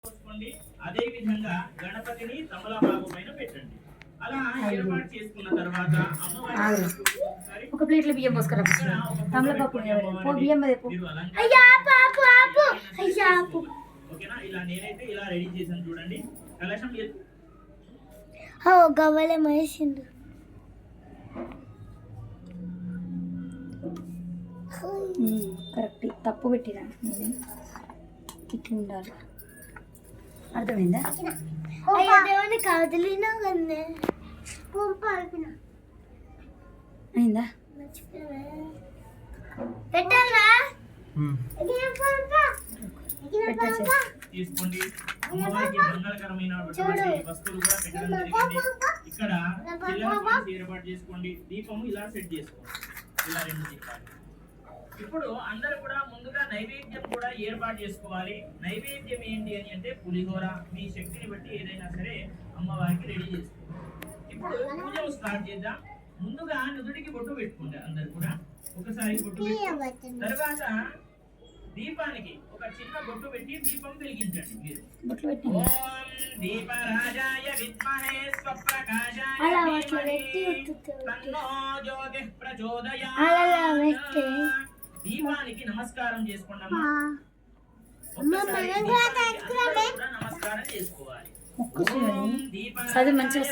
చేసుకోండి. అదే విధంగా గణపతిని తమలపాకు పైన పెట్టండి. అలా ఏర్పాటు చేసుకున్న తర్వాత అమ్మవారి ఒక ప్లేట్లో బియ్యం పోసుకురా తమలపాకు బియ్యం ఓకేనా. ఇలా నేనైతే ఇలా రెడీ చేశాను చూడండి. కలశం గవ్వలే మనిషిండు కరెక్ట్ తప్పు పెట్టినా నేను ఇట్లా ఉండాలి. అర్థమైందా? దేవుని కదిలినా కన్నే అయిందా? పెట్టాలా తీసుకోండి. అమ్మవారికి మంగళకరమైన వస్తువులు కూడా పెట్టడం జరిగింది. ఇక్కడ చిల్లర కాయిన్స్ ఏర్పాటు చేసుకోండి. దీపము ఇలా సెట్ చేసుకోండి. ఇలా 2 దీపాలు. ఇప్పుడు అందరూ కూడా ముందుగా నైవేద్యం కూడా ఏర్పాటు చేసుకోవాలి. నైవేద్యం ఏంటి అని అంటే పులిహోర. మీ శక్తిని బట్టి ఏదైనా సరే అమ్మవారికి రెడీ చేసుకోండి. ఇప్పుడు పూజలు స్టార్ట్ చేద్దాం. ముందుగా నుదుడికి బొట్టు పెట్టుకోండి. అందరు కూడా ఒకసారి బొట్టు పెట్టి తర్వాత దీపానికి ఒక చిన్న బొట్టు పెట్టి దీపం వెలిగించండి. మీరు ఓం దీపరాజాయ విద్మహే స్వప్రకాశాయ ధీమహి తన్నో జ్యోతిః ప్రచోదయాత్. దీపానికి నమస్కారం చేసుకోండి అమ్మా. నమస్కారం చేసుకోవాలి. చదువు మంచిగా